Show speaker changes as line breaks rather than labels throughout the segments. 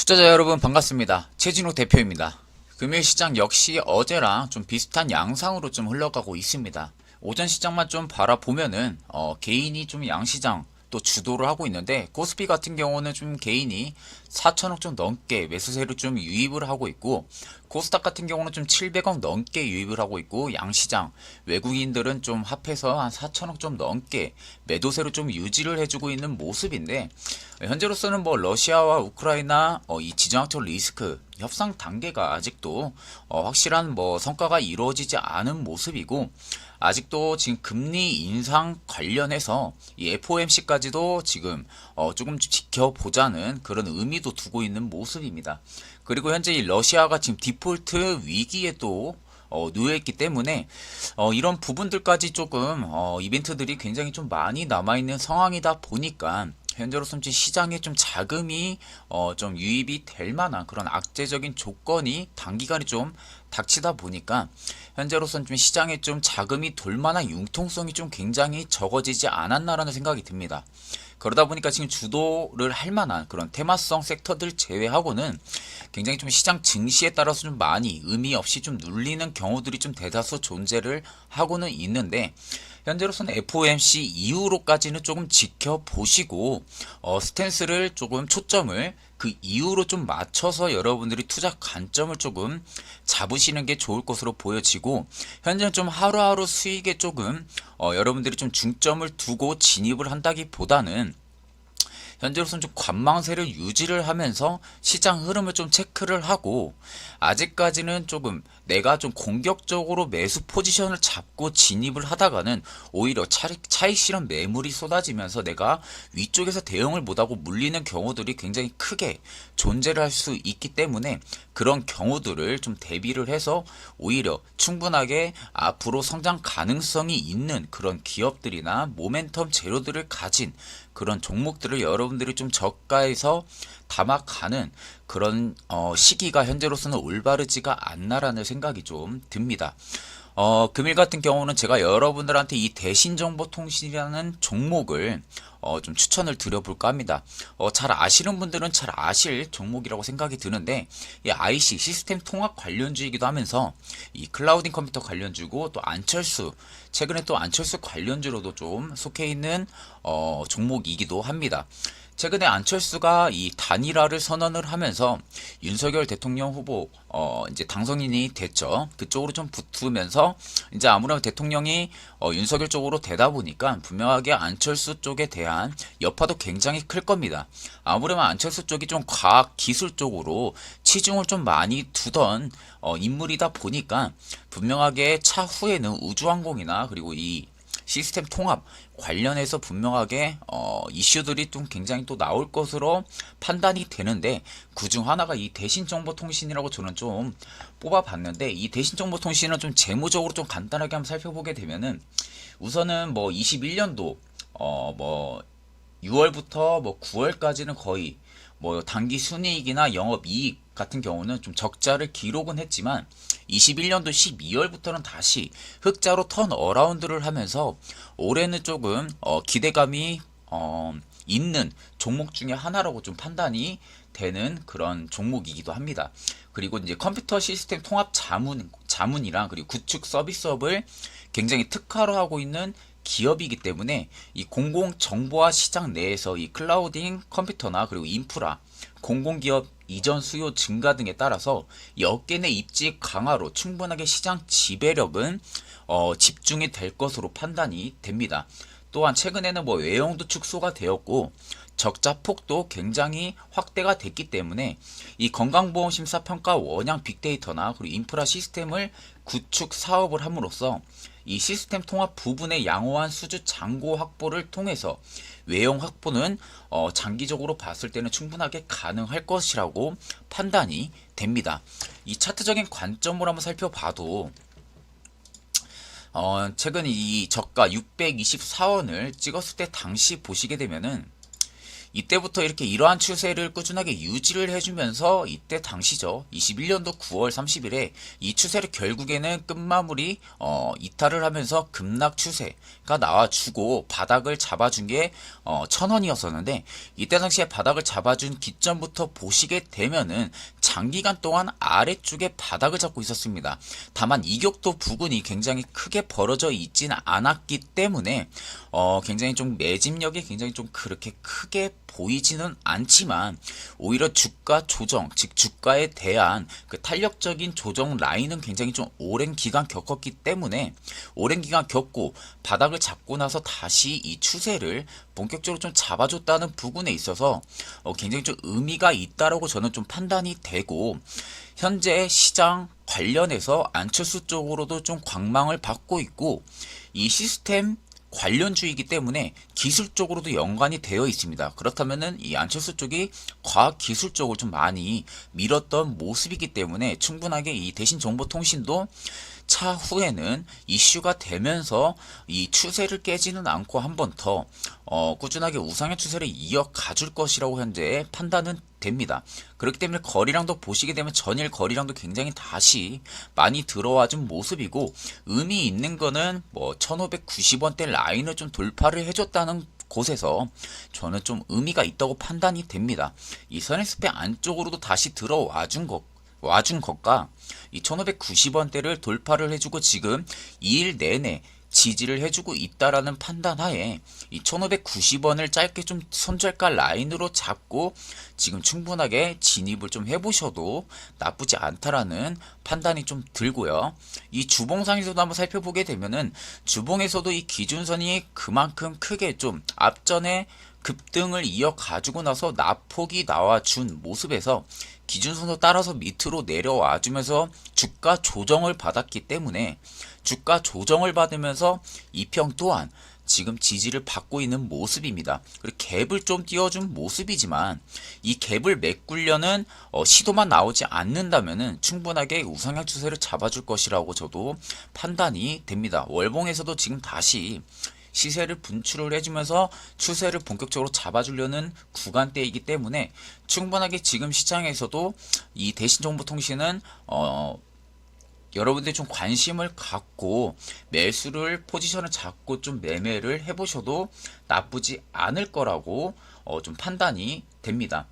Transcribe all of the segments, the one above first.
투자자 여러분 반갑습니다. 최진호 대표입니다. 금요일 시장 역시 어제랑 좀 비슷한 양상으로 좀 흘러가고 있습니다. 오전 시장만 좀 바라보면은 개인이 좀 양시장 또 주도를 하고 있는데, 코스피 같은 경우는 좀 개인이 4천억 좀 넘게 매수세로 좀 유입을 하고 있고, 코스닥 같은 경우는 좀 700억 넘게 유입을 하고 있고, 양시장 외국인들은 좀 합해서 한 4천억 좀 넘게 매도세로 좀 유지를 해주고 있는 모습인데, 현재로서는 뭐 러시아와 우크라이나 이 지정학적 리스크 협상 단계가 아직도 확실한 뭐 성과가 이루어지지 않은 모습이고, 아직도 지금 금리 인상 관련해서 이 FOMC까지도 지금 조금 지켜보자는 그런 의미도 두고 있는 모습입니다. 그리고 현재 이 러시아가 지금 디폴트 위기에 또 놓여있기 때문에 이런 부분들까지 조금 이벤트들이 굉장히 좀 많이 남아있는 상황이다 보니까, 현재로서는 시장에 좀 자금이 좀 유입이 될 만한 그런 악재적인 조건이 단기간에 좀 닥치다 보니까, 현재로서는 좀 시장에 좀 자금이 돌 만한 융통성이 좀 굉장히 적어지지 않았나라는 생각이 듭니다. 그러다 보니까 지금 주도를 할 만한 그런 테마성 섹터들 제외하고는 굉장히 좀 시장 증시에 따라서 좀 많이 의미 없이 좀 눌리는 경우들이 좀 대다수 존재를 하고는 있는데, 현재로서는 FOMC 이후로까지는 조금 지켜보시고 스탠스를 조금 초점을 그 이후로 좀 맞춰서 여러분들이 투자 관점을 조금 잡으시는 게 좋을 것으로 보여지고, 현재는 좀 하루하루 수익에 조금 여러분들이 좀 중점을 두고 진입을 한다기보다는 현재로서는 좀 관망세를 유지를 하면서 시장 흐름을 좀 체크를 하고, 아직까지는 조금 내가 좀 공격적으로 매수 포지션을 잡고 진입을 하다가는 오히려 차익 실현 매물이 쏟아지면서 내가 위쪽에서 대응을 못하고 물리는 경우들이 굉장히 크게 존재를 할 수 있기 때문에, 그런 경우들을 좀 대비를 해서 오히려 충분하게 앞으로 성장 가능성이 있는 그런 기업들이나 모멘텀 재료들을 가진 그런 종목들을 여러분들이 좀 저가에서 담아가는 그런 시기가 현재로서는 올바르지가 않나라는 생각이 좀 듭니다. 금일 같은 경우는 제가 여러분들한테 이 대신정보통신이라는 종목을 좀 추천을 드려볼까 합니다. 잘 아시는 분들은 잘 아실 종목이라고 생각이 드는데, 이 IC 시스템 통합 관련주이기도 하면서 이 클라우딩 컴퓨터 관련주고, 또 안철수 최근에 또 안철수 관련주로도 좀 속해 있는 종목이기도 합니다. 최근에 안철수가 이 단일화를 선언을 하면서 윤석열 대통령 후보 이제 당선인이 됐죠. 그쪽으로 좀 붙으면서 이제 아무래도 대통령이 윤석열 쪽으로 되다 보니까 분명하게 안철수 쪽에 대한 여파도 굉장히 클 겁니다. 아무래도 안철수 쪽이 좀 과학 기술 쪽으로 치중을 좀 많이 두던 인물이다 보니까, 분명하게 차후에는 우주항공이나 그리고 이 시스템 통합 관련해서 분명하게 이슈들이 좀 굉장히 또 나올 것으로 판단이 되는데, 그중 하나가 이 대신정보통신이라고 저는 좀 뽑아봤는데, 이 대신정보통신은 좀 재무적으로 좀 간단하게 한번 살펴보게 되면은, 우선은 뭐 21년도 뭐 6월부터 뭐 9월까지는 거의 뭐 단기 순이익이나 영업이익 같은 경우는 좀 적자를 기록은 했지만, 21년도 12월부터는 다시 흑자로 턴 어라운드를 하면서 올해는 조금 기대감이 있는 종목 중에 하나라고 좀 판단이 되는 그런 종목이기도 합니다. 그리고 이제 컴퓨터 시스템 통합 자문이랑 그리고 구축 서비스업을 굉장히 특화로 하고 있는 기업이기 때문에, 이 공공정보화 시장 내에서 이 클라우딩 컴퓨터나 그리고 인프라, 공공기업 이전 수요 증가 등에 따라서 이 업계 내 입지 강화로 충분하게 시장 지배력은 집중이 될 것으로 판단이 됩니다. 또한 최근에는 뭐 외형도 축소가 되었고 적자 폭도 굉장히 확대가 됐기 때문에, 이 건강보험심사평가 원형 빅데이터나 그리고 인프라 시스템을 구축 사업을 함으로써 이 시스템 통합 부분의 양호한 수주 잔고 확보를 통해서 외형 확보는 장기적으로 봤을 때는 충분하게 가능할 것이라고 판단이 됩니다. 이 차트적인 관점으로 한번 살펴봐도 최근 이 저가 624원을 찍었을 때 당시 보시게 되면은, 이때부터 이렇게 이러한 추세를 꾸준하게 유지를 해주면서 이때 당시죠. 21년도 9월 30일에 이 추세를 결국에는 끝마무리 이탈을 하면서 급락 추세가 나와주고 바닥을 잡아준 게 1000원이었었는데 이때 당시에 바닥을 잡아준 기점부터 보시게 되면은 장기간 동안 아래쪽에 바닥을 잡고 있었습니다. 다만 이격도 부근이 굉장히 크게 벌어져 있지는 않았기 때문에 굉장히 좀 매집력이 굉장히 좀 그렇게 크게 보이지는 않지만 오히려 주가 조정, 즉 주가에 대한 그 탄력적인 조정 라인은 굉장히 좀 오랜 기간 겪었기 때문에 오랜 기간 겪고 바닥을 잡고 나서 다시 이 추세를 본격적으로 좀 잡아줬다는 부분에 있어서 굉장히 좀 의미가 있다라고 저는 좀 판단이 되고 현재 시장 관련해서 안철수 쪽으로도 좀 관망을 받고 있고 이 시스템 관련주이기 때문에 기술적으로도 연관이 되어 있습니다. 그렇다면은 이 안철수 쪽이 과학기술 쪽을 좀 많이 밀었던 모습이기 때문에 충분하게 이 대신정보통신도 차후에는 이슈가 되면서 이 추세를 깨지는 않고 한 번 더 꾸준하게 우상향 추세를 이어가 줄 것이라고 현재 판단은 됩니다. 그렇기 때문에 거리량도 보시게 되면 전일 거리량도 굉장히 다시 많이 들어와 준 모습이고 의미 있는 거는 뭐 1590원대 라인을 좀 돌파를 해줬다는 곳에서 저는 좀 의미가 있다고 판단이 됩니다. 이 선엑스페 안쪽으로도 다시 들어와 준 것과 이 1590원대를 돌파를 해주고 지금 2일 내내 지지를 해주고 있다라는 판단하에 이 1590원을 짧게 좀 손절가 라인으로 잡고 지금 충분하게 진입을 좀 해보셔도 나쁘지 않다라는 판단이 좀 들고요. 이 주봉상에서도 한번 살펴보게 되면은 주봉에서도 이 기준선이 그만큼 크게 좀 앞전에 급등을 이어가지고 나서 낙폭이 나와준 모습에서 기준선을 따라서 밑으로 내려와 주면서 주가 조정을 받았기 때문에 주가 조정을 받으면서 이평 또한 지금 지지를 받고 있는 모습입니다. 그리고 갭을 좀 띄워준 모습이지만 이 갭을 메꾸려는 시도만 나오지 않는다면은 충분하게 우상향 추세를 잡아줄 것이라고 저도 판단이 됩니다. 월봉에서도 지금 다시 시세를 분출을 해주면서 추세를 본격적으로 잡아주려는 구간대이기 때문에 충분하게 지금 시장에서도 이 대신정보통신은 여러분들이 좀 관심을 갖고 매수를 포지션을 잡고 좀 매매를 해보셔도 나쁘지 않을 거라고 좀 판단이 됩니다.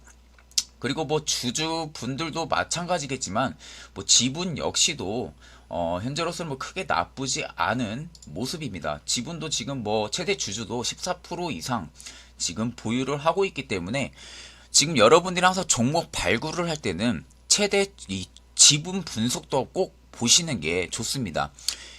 그리고 뭐 주주 분들도 마찬가지겠지만 뭐 지분 역시도 현재로서는 뭐 크게 나쁘지 않은 모습입니다. 지분도 지금 뭐 최대 주주도 14% 이상 지금 보유를 하고 있기 때문에 지금 여러분들이 항상 종목 발굴을 할 때는 최대 이 지분 분석도 꼭 보시는 게 좋습니다.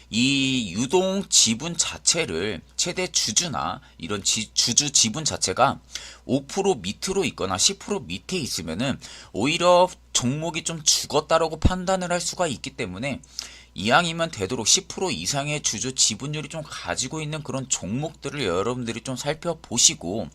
이 유동 지분 자체를 최대 주주나 이런 주주 지분 자체가 5% 밑으로 있거나 10% 밑에 있으면은 오히려 종목이 좀 죽었다라고 판단을 할 수가 있기 때문에 이왕이면 되도록 10% 이상의 주주 지분율이 좀 가지고 있는 그런 종목들을 여러분들이 좀 살펴보시고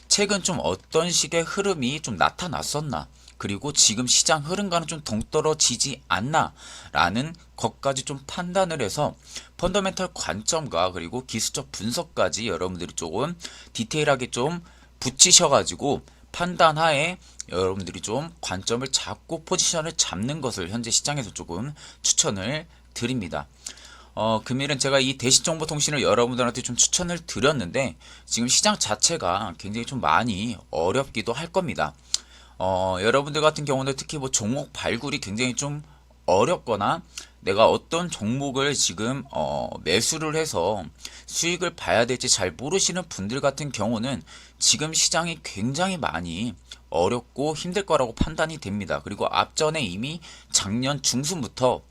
최근 좀 어떤 식의 흐름이 좀 나타났었나 그리고 지금 시장 흐름과는 좀 동떨어지지 않나 라는 것까지 좀 판단을 해서 펀더멘털 관점과 그리고 기술적 분석까지 여러분들이 조금 디테일하게 좀 붙이셔가지고 판단하에 여러분들이 좀 관점을 잡고 포지션을 잡는 것을 현재 시장에서 조금 추천을 드립니다. 금일은 제가 이 대신정보통신을 여러분들한테 좀 추천을 드렸는데 지금 시장 자체가 굉장히 좀 많이 어렵기도 할 겁니다. 여러분들 같은 경우는 특히 뭐 종목 발굴이 굉장히 좀 어렵거나 내가 어떤 종목을 지금 매수를 해서 수익을 봐야 될지 잘 모르시는 분들 같은 경우는 지금 시장이 굉장히 많이 어렵고 힘들 거라고 판단이 됩니다. 그리고 앞전에 이미 작년 중순부터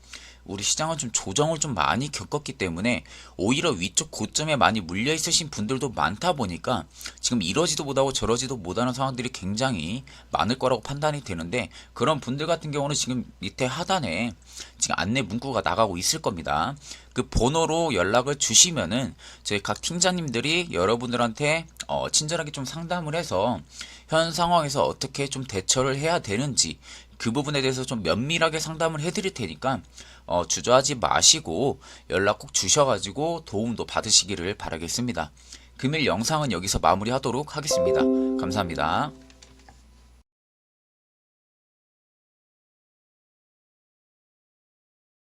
우리 시장은 좀 조정을 좀 많이 겪었기 때문에 오히려 위쪽 고점에 많이 물려 있으신 분들도 많다 보니까 지금 이러지도 못하고 저러지도 못하는 상황들이 굉장히 많을 거라고 판단이 되는데 그런 분들 같은 경우는 지금 밑에 하단에 지금 안내 문구가 나가고 있을 겁니다. 그 번호로 연락을 주시면은 저희 각 팀장님들이 여러분들한테 친절하게 좀 상담을 해서 현 상황에서 어떻게 좀 대처를 해야 되는지 그 부분에 대해서 좀 면밀하게 상담을 해드릴 테니까 주저하지 마시고 연락 꼭 주셔가지고 도움도 받으시기를 바라겠습니다. 금일 영상은 여기서 마무리하도록 하겠습니다. 감사합니다.